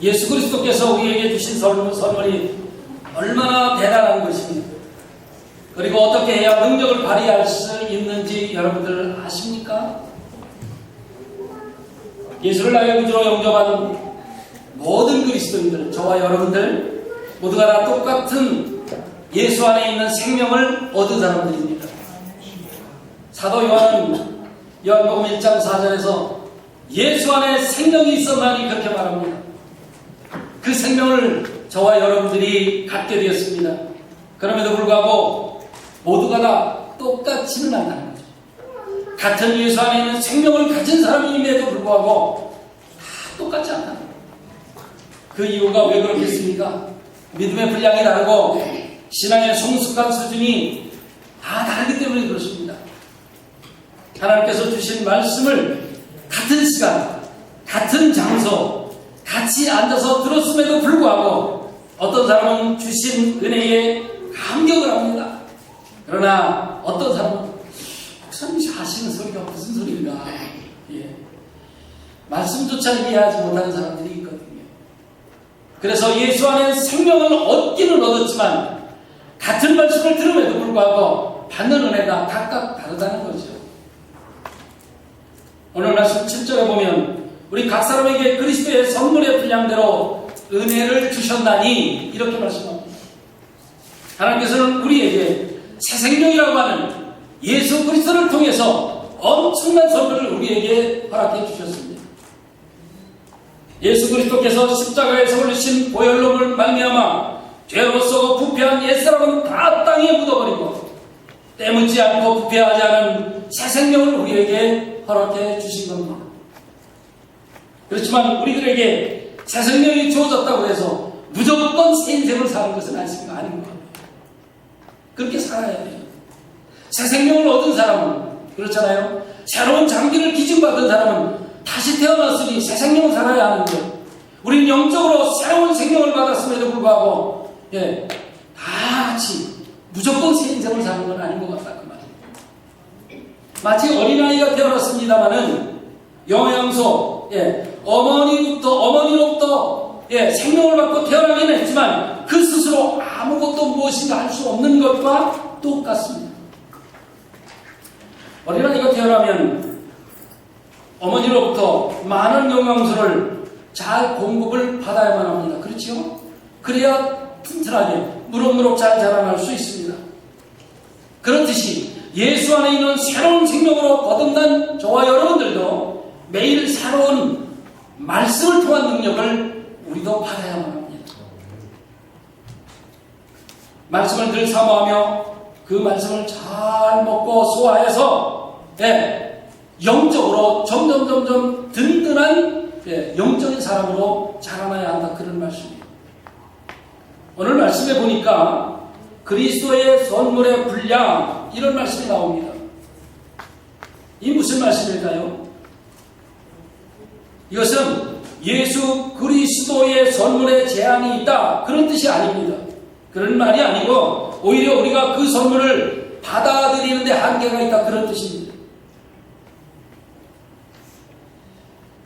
예수 그리스도께서 우리에게 주신 선물이 얼마나 대단한 것입니까? 그리고 어떻게 해야 능력을 발휘할 수 있는지 여러분들 아십니까? 예수를 나의 구주로 영접한 모든 그리스도인들, 저와 여러분들 모두가 다 똑같은 예수 안에 있는 생명을 얻은 사람들입니다. 사도 요한은 요한복음 1장 4절에서 예수 안에 생명이 있었나니 그렇게 말합니다. 그 생명을 저와 여러분들이 갖게 되었습니다. 그럼에도 불구하고 모두가 다 똑같지는 않다는 거죠. 같은 예수 안에 있는 생명을 가진 사람임에도 불구하고 다 똑같지 않다는 거죠. 그 이유가 왜 그렇겠습니까? 믿음의 분량이 다르고 신앙의 성숙한 수준이 다 다르기 때문에 그렇습니다. 하나님께서 주신 말씀을 같은 시간, 같은 장소, 같이 앉아서 들었음에도 불구하고 어떤 사람은 주신 은혜에 감격을 합니다. 그러나 어떤 사람은 목사님이 하시는 소리가 무슨 소리인가? 말씀조차 이해하지 못하는 사람들이 있거든요. 그래서 예수 안에 생명을 얻기는 얻었지만 같은 말씀을 들음에도 불구하고 받는 은혜가 각각 다르다는 거죠. 오늘 말씀 7절에 보면 우리 각 사람에게 그리스도의 선물의 분량대로 은혜를 주셨나니 이렇게 말씀합니다. 하나님께서는 우리에게 새 생명이라고 하는 예수 그리스도를 통해서 엄청난 선물을 우리에게 허락해 주셨습니다. 예수 그리스도께서 십자가에서 흘리신 보혈로를 말미암아 죄로서 부패한 옛사람은 다 땅에 묻어버리고 때묻지 않고 부패하지 않은 새 생명을 우리에게 허락해 주신 겁니다. 그렇지만 우리들에게 새 생명이 주어졌다고 해서 무조건 새 인생을 사는 것은 아닙니다. 그렇게 살아야 돼요. 새 생명을 얻은 사람은 그렇잖아요. 새로운 장기를 기증받은 사람은 다시 태어났으니 새 생명을 살아야 하는 거예요. 우리는 영적으로 새로운 생명을 받았음에도 불구하고 다 같이 무조건 새 인생을 사는 건 아닌 것 같다 그 말이에요. 마치 어린아이가 태어났습니다마는 영양소 어머니로부터 생명을 받고 태어나긴 했지만 그 스스로 아무것도 무엇인가 할 수 없는 것과 똑같습니다. 어린아이가 태어나면 어머니로부터 많은 영양소를 잘 공급을 받아야만 합니다. 그렇죠? 그래야 튼튼하게 무럭무럭 잘 자라날 수 있습니다. 그렇듯이 예수 안에 있는 새로운 생명으로 거듭난 저와 여러분들도 매일 새로운 말씀을 통한 능력을 우리도 받아야만 합니다. 말씀을 늘 사모하며 그 말씀을 잘 먹고 소화해서 영적으로 점점 든든한 영적인 사람으로 자라나야 한다 그런 말씀이에요. 오늘 말씀에 보니까 그리스도의 선물의 분량 이런 말씀이 나옵니다. 이 무슨 말씀일까요? 이것은 예수 그리스도의 선물에 제한이 있다 그런 뜻이 아닙니다. 그런 말이 아니고 오히려 우리가 그 선물을 받아들이는데 한계가 있다 그런 뜻입니다.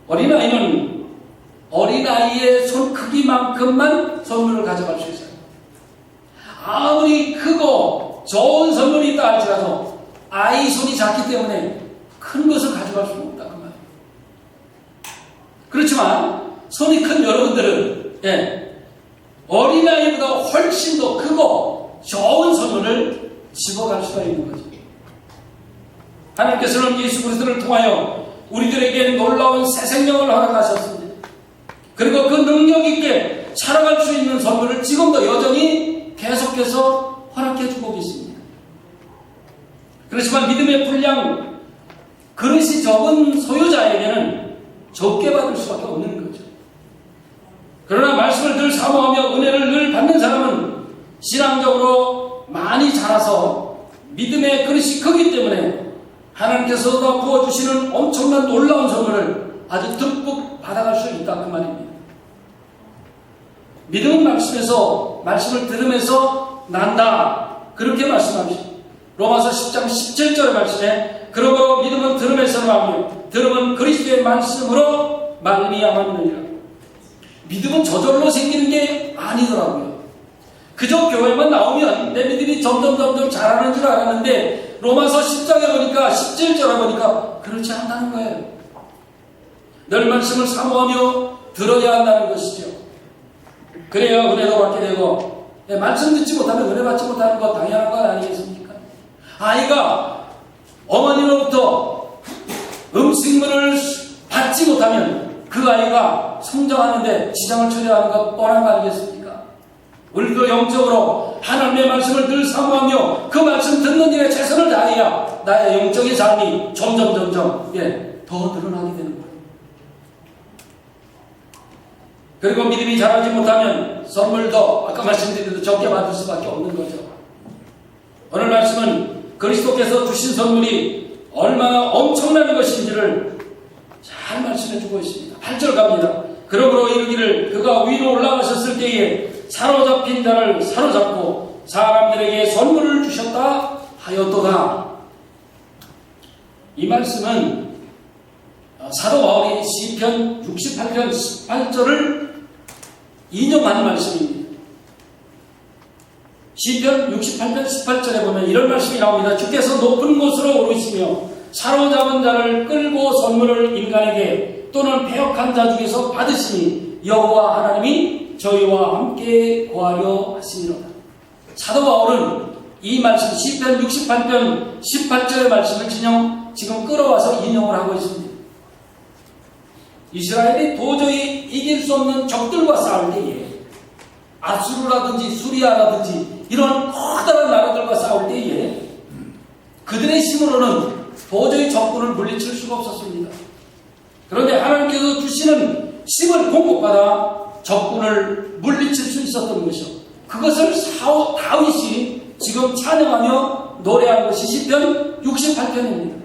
어린아이는 어린아이의 손 크기만큼만 선물을 가져갈 수 있어요. 아무리 크고 좋은 선물이 있다 할지라도 아이 손이 작기 때문에 큰 것을 가져갈 수는 없다 그 말이에요. 그렇지만 손이 큰 여러분들은 어린아이보다 훨씬 더 크고 좋은 선물을 집어갈 수가 있는 거죠. 하나님께서는 예수 그리스도를 통하여 우리들에게 놀라운 새 생명을 허락하셨습니다. 그리고 그 능력 있게 살아갈 수 있는 선물을 지금도 여전히 계속해서 허락해주고 계십니다. 그렇지만 믿음의 분량, 그릇이 적은 소유자에게는 적게 받을 수밖에 없는 거죠. 그러나 말씀을 늘 사모하며 은혜를 늘 받는 사람은 신앙적으로 많이 자라서 믿음의 그릇이 크기 때문에 하나님께서 부어주시는 엄청난 놀라운 선물을 아주 듬뿍 받아갈 수 있다 그 말입니다. 믿음은 말씀을 들으면서 난다 그렇게 말씀합니다. 로마서 10장 17절의 말씀에 그러므로 믿음은 들음에서 나오며 들음은 그리스도의 말씀으로 말미암았느니라. 믿음은 저절로 생기는 게 아니더라고요. 그저 교회만 나오면 내 믿음이 점점 자라는 줄 알았는데 로마서 10장에 보니까 17절에 보니까 그렇지 않다는 거예요. 늘 말씀을 사모하며 들어야 한다는 것이죠. 그래야 은혜도 받게 되고 말씀 듣지 못하면 은혜 받지 못하는 거 당연한 거 아니겠습니까? 아이가 어머니로부터 음식물을 받지 못하면 그 아이가 성장하는데 지장을 초래하는 거 뻔한 거 아니겠습니까? 우리도 영적으로 하나님의 말씀을 늘 사모하며 그 말씀 듣는 일에 최선을 다해야 나의 영적인 삶이 점점 더 늘어나게 되는 거예요. 그리고 믿음이 자라지 못하면 선물도 아까 말씀드린 대로 적게 받을 수밖에 없는 거죠. 오늘 말씀은 그리스도께서 주신 선물이 얼마나 엄청난 것인지를 잘 말씀해주고 있습니다. 8절 갑니다. 그러므로 이르기를 그가 위로 올라가셨을 때에 사로잡힌 자를 사로잡고 사람들에게 선물을 주셨다 하였도다. 이 말씀은 사도 바울이 시편 68편 18절을 인용하는 말씀입니다. 시편 68편 18절에 보면 이런 말씀이 나옵니다. 주께서 높은 곳으로 오르시며 사로잡은 자를 끌고 선물을 인간에게 또는 패역한 자 중에서 받으시니 여호와 하나님이 저희와 함께 거하려 하시니로다. 사도 바울은 이 말씀 시편 68편 18절의 말씀을 지금 끌어와서 인용을 하고 있습니다. 이스라엘이 도저히 이길 수 없는 적들과 싸울 때에 아수르라든지 수리아라든지 이런 커다란 나라들과 싸울 때에 그들의 힘으로는 도저히 적군을 물리칠 수가 없었습니다. 그런데 하나님께서 주시는 힘을 공급받아 적군을 물리칠 수 있었던 것이요. 그것을 다윗이 지금 찬양하며 노래한 것이 시편 68편입니다.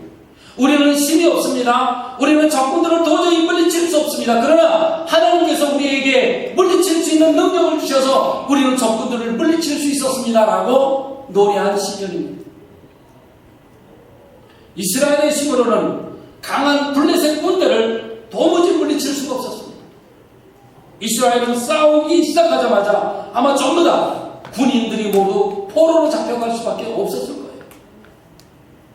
우리는 힘이 없습니다. 우리는 적군들을 도저히 물리칠 수 없습니다. 그러나 하나님께서 우리에게 물리칠 수 있는 능력을 주셔서 우리는 적군들을 물리칠 수 있었습니다. 라고 노래한 시편입니다. 이스라엘의 힘으로는 강한 블레셋 군대를 도무지 물리칠 수가 없었습니다. 이스라엘은 싸우기 시작하자마자 아마 전부 다 군인들이 모두 포로로 잡혀갈 수밖에 없었을 거예요.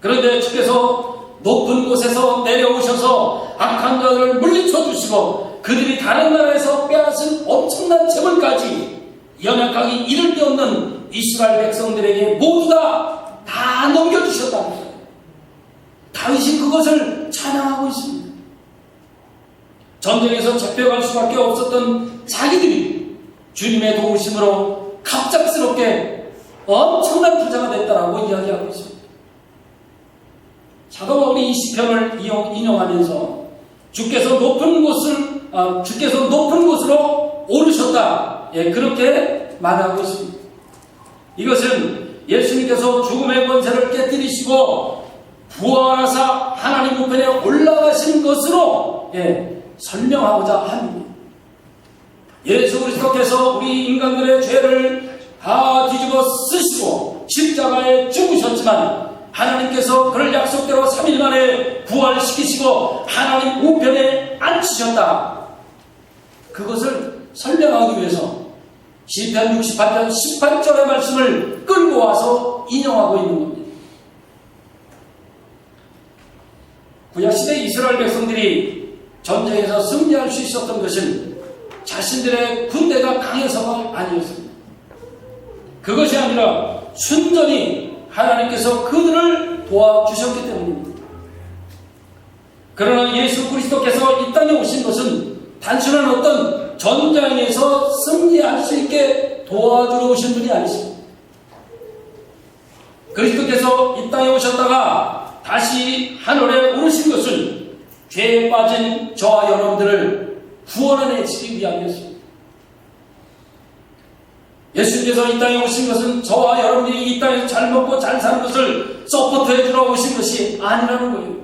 그런데 주께서 높은 곳에서 내려오셔서 악한 자들을 물리쳐 주시고 그들이 다른 나라에서 빼앗은 엄청난 재물까지 연약하기 이를 데 없는 이스라엘 백성들에게 모두 다 넘겨주셨다는 거예요. 다윗이 그것을 찬양하고 있습니다. 전쟁에서 잡혀갈 수밖에 없었던 자기들이 주님의 도우심으로 갑작스럽게 엄청난 부자가 됐다라고 이야기하고 있습니다. 사도 바울이 이 시편을 인용하면서 주께서 높은 곳으로 오르셨다. 그렇게 말하고 있습니다. 이것은 예수님께서 죽음의 권세를 깨뜨리시고 부활하사 하나님 우편에 올라가신 것으로 설명하고자 합니다. 예수 그리스도께서 우리 인간들의 죄를 다 뒤집어 쓰시고 십자가에 죽으셨지만 하나님께서 그를 약속대로 3일 만에 부활시키시고 하나님 우편에 앉히셨다. 그것을 설명하기 위해서 시편 68편 18절의 말씀을 끌고 와서 인용하고 있는 겁니다. 구약시대 이스라엘 백성들이 전쟁에서 승리할 수 있었던 것은 자신들의 군대가 강해서가 아니었습니다. 그것이 아니라 순전히 하나님께서 그들을 도와주셨기 때문입니다. 그러나 예수 그리스도께서 이 땅에 오신 것은 단순한 어떤 전장에서 승리할 수 있게 도와주러 오신 분이 아니십니다. 그리스도께서 이 땅에 오셨다가 다시 하늘에 오르신 것은 죄에 빠진 저와 여러분들을 구원해내시기 위함이었습니다. 예수님께서 이 땅에 오신 것은 저와 여러분들이 이 땅에서 잘 먹고 잘 사는 것을 서포트해 주러 오신 것이 아니라는 거예요.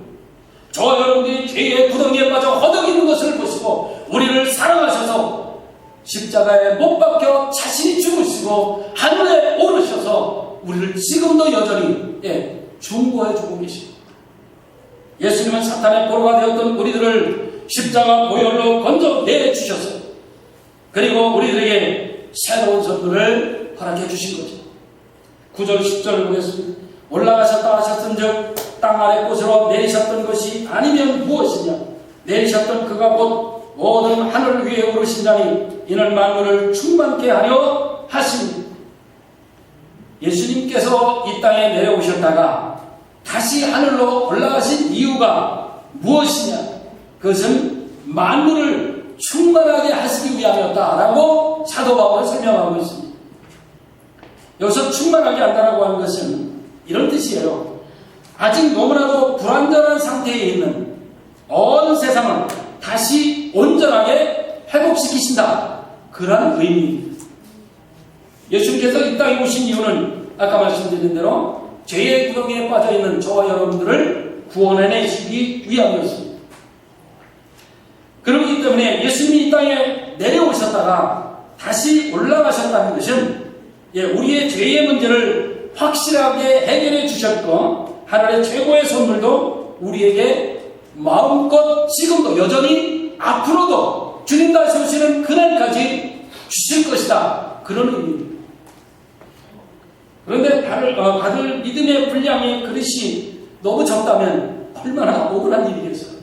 저와 여러분들이 죄의 구덩이에 빠져 허덕이는 것을 보시고 우리를 사랑하셔서 십자가에 못 박혀 자신이 죽으시고 하늘에 오르셔서 우리를 지금도 여전히 중보해 주고 계십니다. 예수님은 사탄의 포로가 되었던 우리들을 십자가 보혈로 건져 내주셔서 그리고 우리들에게 새로운 선물을 허락해 주신 거죠. 9절 10절을 보겠습니다. 올라가셨다 하셨은즉 땅 아래 곳으로 내리셨던 것이 아니면 무엇이냐? 내리셨던 그가 곧 모든 하늘 위에 오르신 자니 이는 만물을 충만케 하려 하십니다. 예수님께서 이 땅에 내려오셨다가 다시 하늘로 올라가신 이유가 무엇이냐? 그것은 만물을 충만하게 하시기 위함이었다라고 사도 바울은 설명하고 있습니다. 여기서 충만하게 한다라고 하는 것은 이런 뜻이에요. 아직 너무나도 불완전한 상태에 있는 온 세상을 다시 온전하게 회복시키신다. 그런 의미입니다. 예수님께서 이 땅에 오신 이유는 아까 말씀드린 대로 죄의 구덩이에 빠져있는 저와 여러분들을 구원해내시기 위함이었습니다. 그렇기 때문에 예수님이 이 땅에 내려오셨다가 다시 올라가셨다는 것은 우리의 죄의 문제를 확실하게 해결해 주셨고 하나님의 최고의 선물도 우리에게 마음껏 지금도 여전히 앞으로도 주님 다시 오시는 그날까지 주실 것이다. 그런 의미입니다. 그런데 받을 믿음의 분량의 그릇이 너무 적다면 얼마나 억울한 일이겠어요.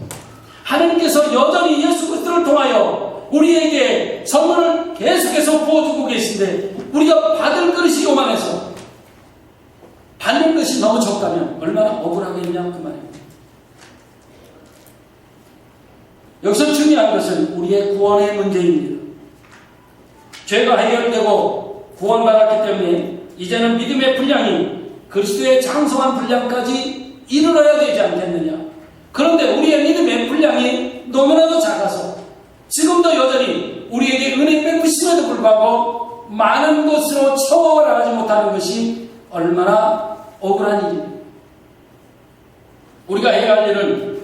하나님께서 여전히 예수 그리스도를 통하여 우리에게 선물을 계속해서 부어주고 계신데 우리가 받을 그릇이 요만해서 받는 것이 너무 적다면 얼마나 억울하겠냐 그 말입니다. 여기서 중요한 것은 우리의 구원의 문제입니다. 죄가 해결되고 구원받았기 때문에 이제는 믿음의 분량이 그리스도의 장성한 분량까지 이르러야 되지 않겠느냐. 그런데 우리의 믿음의 분량이 너무나도 작아서 지금도 여전히 우리에게 은혜 베푸심에도 불구하고 많은 곳으로 채워나가지 못하는 것이 얼마나 억울한 일입니다. 우리가 해야 할 일은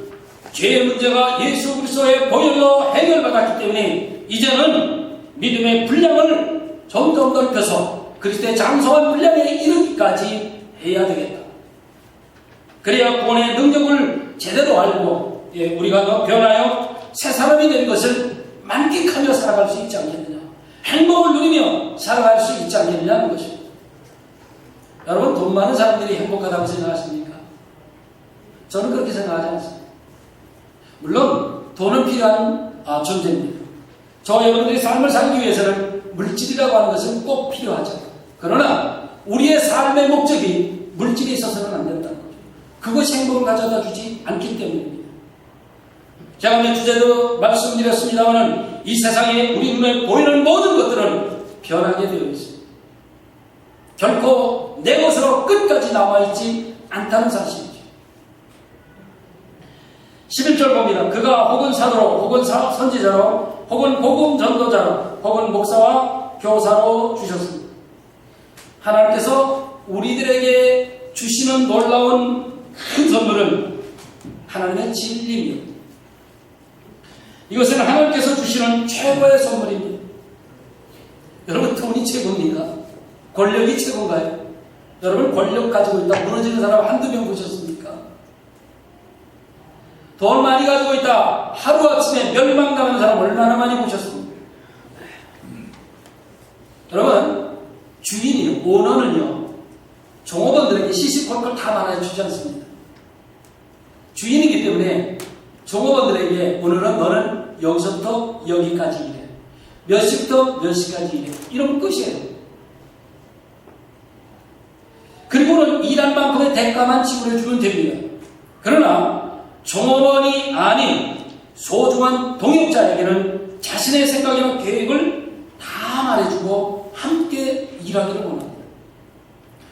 죄의 문제가 예수 그리스도의 보혈로 해결받았기 때문에 이제는 믿음의 분량을 점점 넓혀서 그리스도의 장성한 분량에 이르기까지 해야 되겠다. 그래야 구원의 능력을 제대로 알고 우리가 더 변하여 새 사람이 된 것을 만끽하며 살아갈 수 있지 않겠느냐. 행복을 누리며 살아갈 수 있지 않겠느냐는 것입니다. 여러분, 돈 많은 사람들이 행복하다고 생각하십니까? 저는 그렇게 생각하지 않습니다. 물론 돈은 필요한 존재입니다. 저와 여러분들이 삶을 살기 위해서는 물질이라고 하는 것은 꼭 필요하죠. 그러나 우리의 삶의 목적이 물질에 있어서는 안 된다는 거죠. 그것이 행복을 가져다 주지 않기 때문입니다. 제가 몇 주제도 말씀드렸습니다만 이 세상에 우리 눈에 보이는 모든 것들은 변하게 되어 있습니다. 결코 내 것으로 끝까지 남아있지 않다는 사실이죠. 11절 봅니다. 그가 혹은 사도로 혹은 선지자로 혹은 복음 전도자로 혹은 목사와 교사로 주셨습니다. 하나님께서 우리들에게 주시는 놀라운 큰 선물은 하나님의 진리입니다. 이것은 하나님께서 주시는 최고의 선물입니다. 여러분, 돈이 최고입니까? 권력이 최고인가요? 여러분, 권력 가지고 있다 무너지는 사람 한두 명 보셨습니까? 돈 많이 가지고 있다 하루아침에 멸망당하는 사람 얼마나 많이 보셨습니까? 여러분, 주인이요, 오너는요, 종업원들에게 시시콜콜 다 말해주지 않습니다. 주인이기 때문에 종업원들에게 오늘은 너는 여기서부터 여기까지 일해, 몇 시부터 몇 시까지 일해, 이런 끝이에요. 그리고는 일한 만큼의 대가만 지불해주면 됩니다. 그러나 종업원이 아닌 소중한 동역자에게는 자신의 생각이나 계획을 다 말해주고 함께 일하기를 원합니다.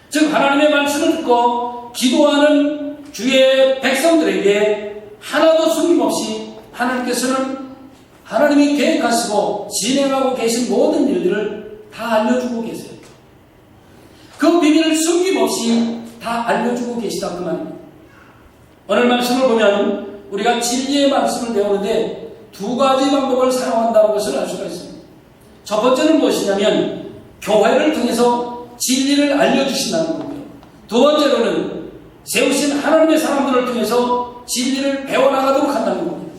즉, 하나님의 말씀을 듣고 기도하는 주의 백성들에게 하나도 숨김없이 하나님께서는 하나님이 계획하시고 진행하고 계신 모든 일들을 다 알려주고 계세요. 그 비밀을 숨김없이 다 알려주고 계시다 그 말입니다. 오늘 말씀을 보면 우리가 진리의 말씀을 배우는데 두 가지 방법을 사용한다는 것을 알 수가 있습니다. 첫 번째는 무엇이냐면 교회를 통해서 진리를 알려주신다는 거고요. 두 번째로는 세우신 하나님의 사람들을 통해서 진리를 배워나가도록 한다는 겁니다.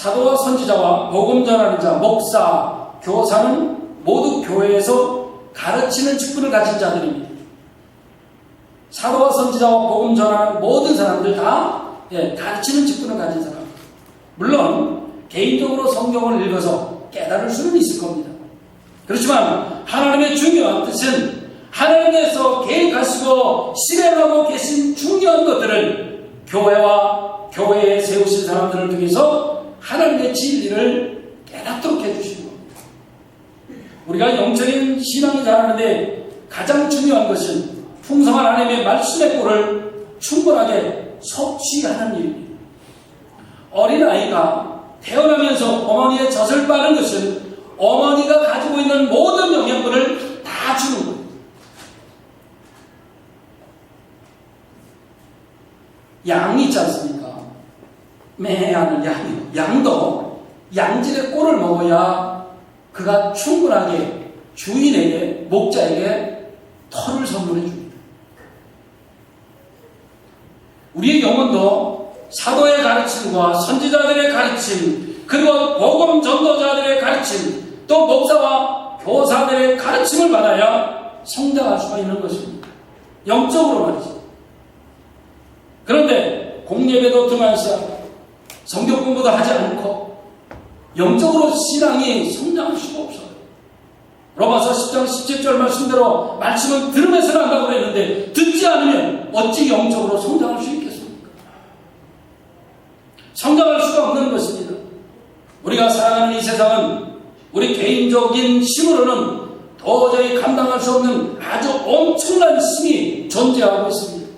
사도와 선지자와 복음 전하는 자, 목사, 교사는 모두 교회에서 가르치는 직분을 가진 자들입니다. 사도와 선지자와 복음 전하는 모든 사람들 다 가르치는 직분을 가진 사람. 물론 개인적으로 성경을 읽어서 깨달을 수는 있을 겁니다. 그렇지만 하나님의 중요한 뜻은 하나님께서 계획하시고 실행하고 계신 중요한 것들을 교회와 교회에 세우신 사람들을 통해서 하나님의 진리를 깨닫도록 해주시는 겁니다. 우리가 영적인 신앙이 자라는데 가장 중요한 것은 풍성한 하나님의 말씀의 꼴을 충분하게 섭취하는 일입니다. 어린아이가 태어나면서 어머니의 젖을 빠는 것은 어머니가 가지고 있는 모든 영양분을 다 주는 거예요. 양이 있지 않습니까? 매하는 양도 양질의 꼴을 먹어야 그가 충분하게 주인에게, 목자에게 털을 선물해 줍니다. 우리의 영혼도 사도의 가르침과 선지자들의 가르침, 그리고 복음 전도자들의 가르침, 또 목사와 교사들의 가르침을 받아야 성장할 수가 있는 것입니다. 영적으로 말이죠. 그런데 공예배도 등한시하고 성경 공부도 하지 않고 영적으로 신앙이 성장할 수가 없어요. 로마서 10장 17절 말씀대로 말씀은 들으면서 한다고 그랬는데 듣지 않으면 어찌 영적으로 성장할 수 있겠습니까? 성장할 수가 없는 것입니다. 우리가 살아가는 이 세상은 우리 개인적인 힘으로는 도저히 감당할 수 없는 아주 엄청난 힘이 존재하고 있습니다.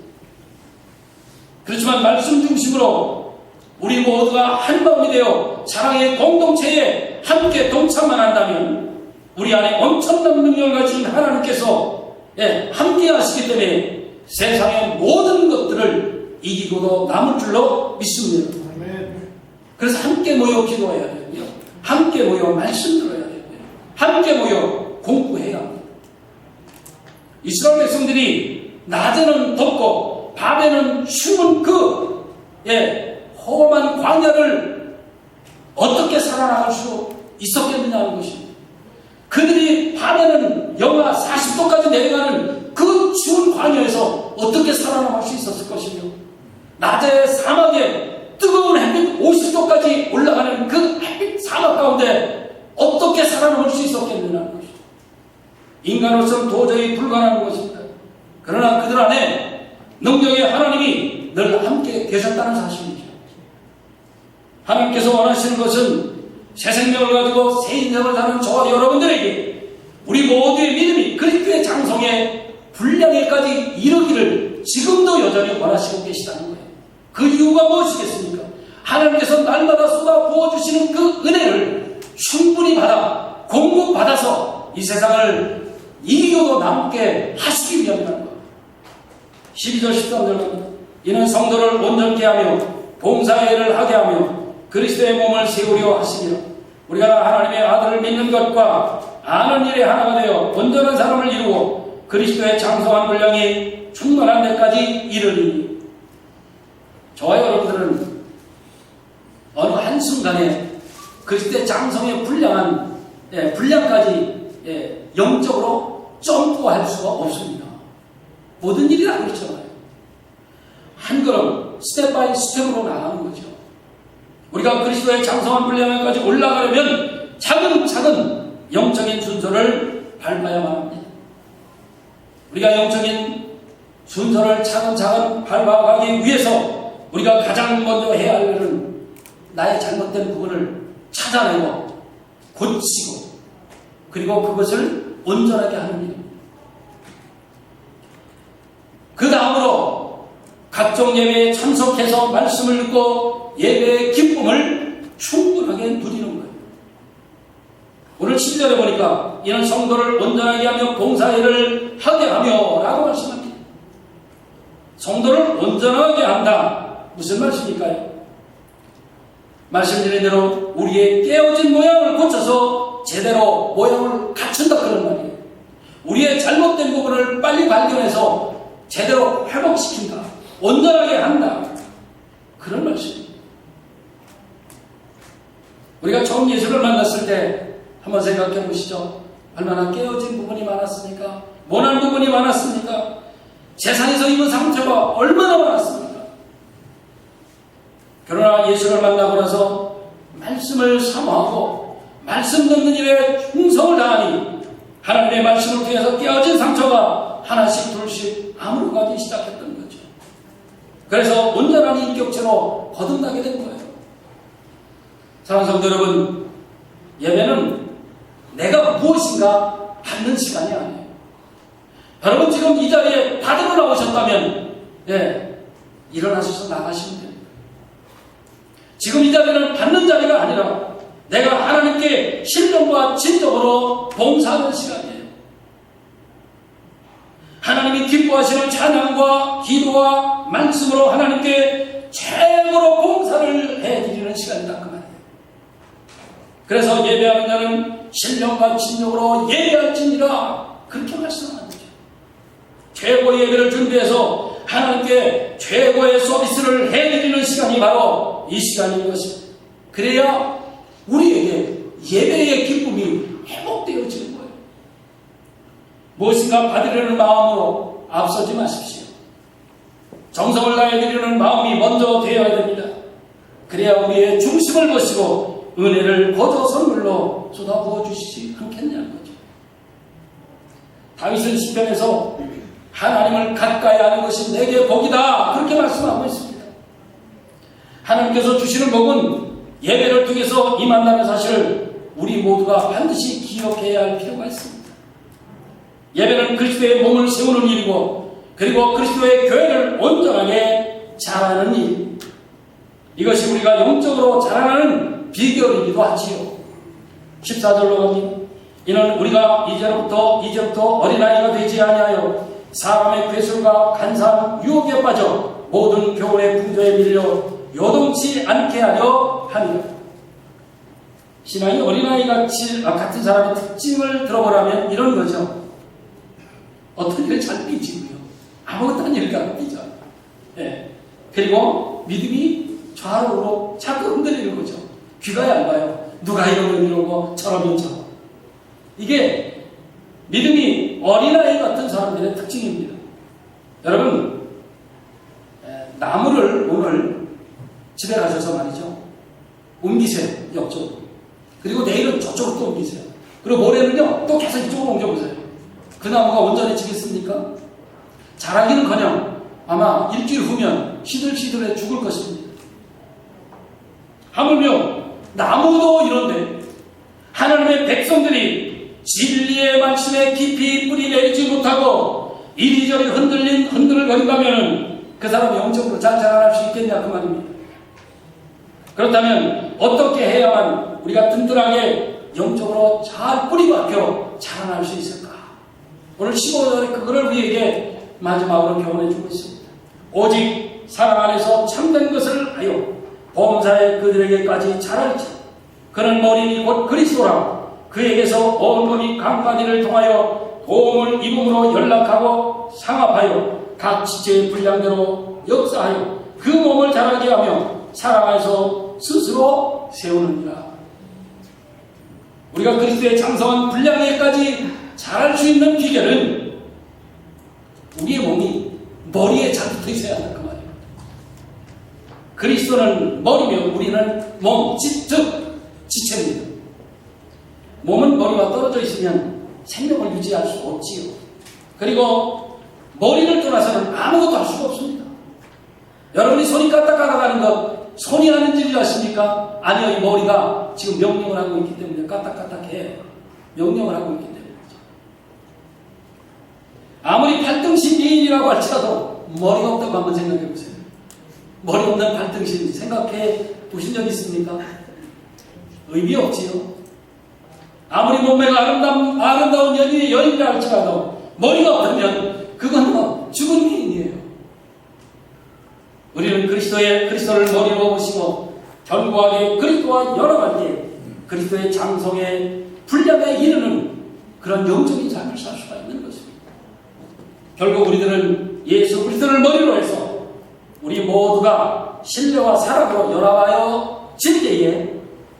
그렇지만 말씀 중심으로 우리 모두가 한 마음이 되어 사랑의 공동체에 함께 동참만 한다면 우리 안에 엄청난 능력을 가진 하나님께서 함께 하시기 때문에 세상의 모든 것들을 이기고도 남을 줄로 믿습니다. 그래서 함께 모여 기도해야 되고요. 함께 모여 말씀 들어야 되고요. 함께 모여 공부해야 합니다. 이스라엘 백성들이 낮에는 덥고 밤에는 추운 험한 광야를 어떻게 살아나갈 수 있었겠느냐는 것입니다. 그들이 밤에는 영하 40도까지 내려가는 그 추운 광야에서 어떻게 살아남을 수 있었을 것이며, 낮에 사막에 뜨거운 햇빛 50도까지 올라가는 그 햇빛 사막 가운데 어떻게 살아남을 수 있었겠느냐는 것입니다. 인간으로서는 도저히 불가능한 것입니다. 그러나 그들 안에 능력의 하나님이 늘 함께 계셨다는 사실이죠. 하나님께서 원하시는 것은 새 생명을 가지고 새 인생을 사는 저와 여러분들에게 우리 모두의 믿음이 그리스도의 장성에 분량에까지 이르기를 지금도 여전히 원하시고 계시다는 거예요. 그 이유가 무엇이겠습니까? 하나님께서 날마다 쏟아 부어주시는 그 은혜를 충분히 받아 공급받아서 이 세상을 이기고도 남게 하시기 위함이라는 거예요. 12절 13절입니다. 이는 성도를 온전케 하며 봉사의 하게 하며 그리스도의 몸을 세우려 하시기로 우리가 하나님의 아들을 믿는 것과 아는 일에 하나가 되어 온전한 사람을 이루고 그리스도의 장성한 분량이 충만한 데까지 이르리니. 저와 여러분들은 어느 한순간에 그리스도의 장성의 분량까지 영적으로 점프할 수가 없습니다. 모든 일이 다 그렇잖아요. 한 걸음 스텝 바이 스텝으로 나가는 거죠. 우리가 그리스도의 장성한 분량까지 올라가려면 차근차근 영적인 순서를 밟아야만 합니다. 우리가 영적인 순서를 차근차근 밟아가기 위해서 우리가 가장 먼저 해야 할 일은 나의 잘못된 부분을 찾아내고 고치고 그리고 그것을 온전하게 하는 일입니다. 그 다음으로 각종 예배에 참석해서 말씀을 듣고 예배의 기쁨을 충분하게 누리는 거예요. 오늘 7절에 보니까 이는 성도를 온전하게 하며 봉사일을 하게 하며 라고 말씀합니다. 성도를 온전하게 한다. 무슨 말씀일까요? 말씀드린 대로 우리의 깨어진 모양을 고쳐서 제대로 모양을 갖춘다 그런 말이에요. 우리의 잘못된 부분을 빨리 발견해서 제대로 회복시킨다. 온전하게 한다. 그런 말씀입니다. 우리가 처음 예수를 만났을 때 한번 생각해 보시죠. 얼마나 깨어진 부분이 많았습니까? 모난 부분이 많았습니까? 세상에서 입은 상처가 얼마나 많았습니까? 그러나 예수를 만나고 나서 말씀을 사모하고 말씀 듣는 일에 충성을 다하니 하나님의 말씀을 통해서 깨어진 상처가 하나씩 둘씩 아물어가기 시작했던 거죠. 그래서 온전한 인격체로 거듭나게 된 거예요. 사랑하는 성도 여러분, 예배는 내가 무엇인가 받는 시간이 아니에요. 여러분 지금 이 자리에 받으러 나오셨다면 일어나셔서 나가시면 됩니다. 지금 이 자리는 받는 자리가 아니라 내가 하나님께 신령과 진정으로 봉사하는 시간이에요. 하나님이 기뻐하시는 찬양과 기도와 말씀으로 하나님께 최고로 봉사를 해드리는 시간이다 그 말이에요. 그래서 예배하는 자는 신령과 진정으로 예배할지니라 그렇게 말씀하는 거죠. 최고의 예배를 준비해서 하나님께 최고의 서비스를 해드리는 시간이 바로 이 시간인 것입니다. 그래야 우리에게 예배의 기쁨이 회복되어지는 거예요. 무엇인가 받으려는 마음으로 앞서지 마십시오. 정성을 다해드리는 마음이 먼저 되어야 됩니다. 그래야 우리의 중심을 보시고 은혜를 거저 선물로 쏟아부어 주시지 않겠냐는 거죠. 다윗은 시편에서 하나님을 가까이 하는 것이 내게 복이다 그렇게 말씀하고 있습니다. 하나님께서 주시는 복은 예배를 통해서 임한다는 사실을 우리 모두가 반드시 기억해야 할 필요가 있습니다. 예배는 그리스도의 몸을 세우는 일이고 그리고 그리스도의 교회를 온전하게 자라는 일, 이것이 우리가 영적으로 자라나는 비결이기도 하지요. 14절로 가니 이는 우리가 이제부터 어린아이가 되지 아니하여 사람의 괴술과 간사한 유혹에 빠져 모든 교훈의 풍조에 밀려 요동치 않게 하려 합니다. 신앙이 어린아이 같은 사람의 특징을 들어보라면 이런 거죠. 어떤 일을 잘 삐지고요. 아무것도 한 일을 안 삐져. 그리고 믿음이 좌우로 자꾸 흔들리는 거죠. 귀가 얇아요. 누가 이러고 저러면 저. 이게 믿음이 어린아이 같은 사람들의 특징입니다. 여러분, 나무를 오늘 집에 가셔서 말이죠. 옮기세요. 옆쪽으로. 그리고 내일은 저쪽으로 또 옮기세요. 그리고 모레는요. 또 계속 이쪽으로 옮겨보세요. 그 나무가 온전해지겠습니까? 자라기는커녕 아마 일주일 후면 시들시들해 죽을 것입니다. 하물며 나무도 이런데 하나님의 백성들이 진리의 말씀에 깊이 뿌리 내리지 못하고 이리저리 흔들거린다면 그 사람이 영적으로 잘 자라날 수 있겠냐 그 말입니다. 그렇다면 어떻게 해야만 우리가 든든하게 영적으로 잘 뿌리 박혀 자라날 수 있을까? 오늘 15절에 그거를 우리에게 마지막으로 교훈해 주고 있습니다. 오직 사랑 안에서 참된 것을 하여 범사에 그들에게까지 자랄지 그는 머리니 곧 그리스도라. 그에게서 온몸이 강가니를 통하여 도움을 입음으로 연락하고 상합하여 각 지체의 분량대로 역사하여 그 몸을 자라게 하며 사랑 안에서 스스로 세우느니라. 우리가 그리스도의 장성한 분량에까지 자랄 수 있는 비결은 우리의 몸이 머리에 잘 붙어 있어야 한다 그 말이에요. 그리스도는 머리며 우리는 몸, 즉 지체입니다. 몸은 머리와 떨어져 있으면 생명을 유지할 수 없지요. 그리고 머리를 떠나서는 아무것도 할 수가 없습니다. 여러분이 손이 까딱까딱하는 것 손이 하는 일이 아십니까? 아니요, 이 머리가 지금 명령을 하고 있기 때문에 까딱까딱해요. 명령을 하고 있기 때문에. 아무리 발등신 미인이라고 할지라도 머리가 없다고 한번 생각해 보세요. 머리 없는 발등신 생각해 보신 적 있습니까? 의미 없지요. 아무리 몸매가 아름다운 여인이라 할지라도 머리가 없다면 그건 뭐 죽은 미인이에요. 우리는 그리스도를 머리로 보시고 견고하게 그리스도와 연합할 때 그리스도의 장성의 분량에 이르는 그런 영적인 삶을 살 수가 있는 것입니다. 결국 우리들은 예수 그리스도를 머리로 해서 우리 모두가 신뢰와 사랑으로 연합하여 질 때에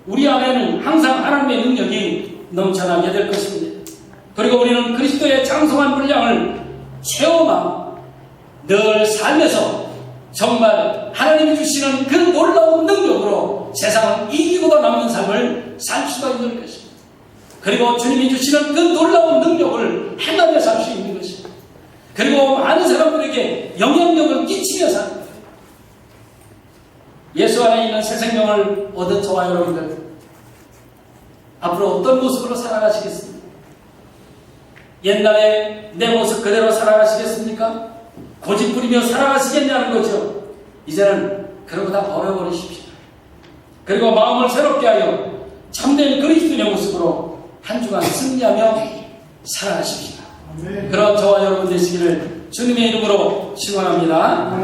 우리 안에는 항상 하나님의 능력이 넘쳐나게 될 것입니다. 그리고 우리는 그리스도의 장성한 분량을 체험하며 늘 삶에서 정말 하나님이 주시는 그 놀라운 능력으로 세상을 이기고도 남는 삶을 살 수가 있는 것입니다. 그리고 주님이 주시는 그 놀라운 능력을 행하며 살 수 있는 것입니다. 그리고 많은 사람들에게 영향력을 끼치며 삽니다. 예수 안에 있는 새 생명을 얻은 저와 여러분들, 앞으로 어떤 모습으로 살아가시겠습니까? 옛날에 내 모습 그대로 살아가시겠습니까? 고집 부리며 살아가시겠냐는 거죠. 이제는 그런 거 다 버려버리십시오. 그리고 마음을 새롭게 하여 참된 그리스도의 모습으로 한 주간 승리하며 살아가십시오. 그런 저와 여러분 되시기를 주님의 이름으로 축원합니다.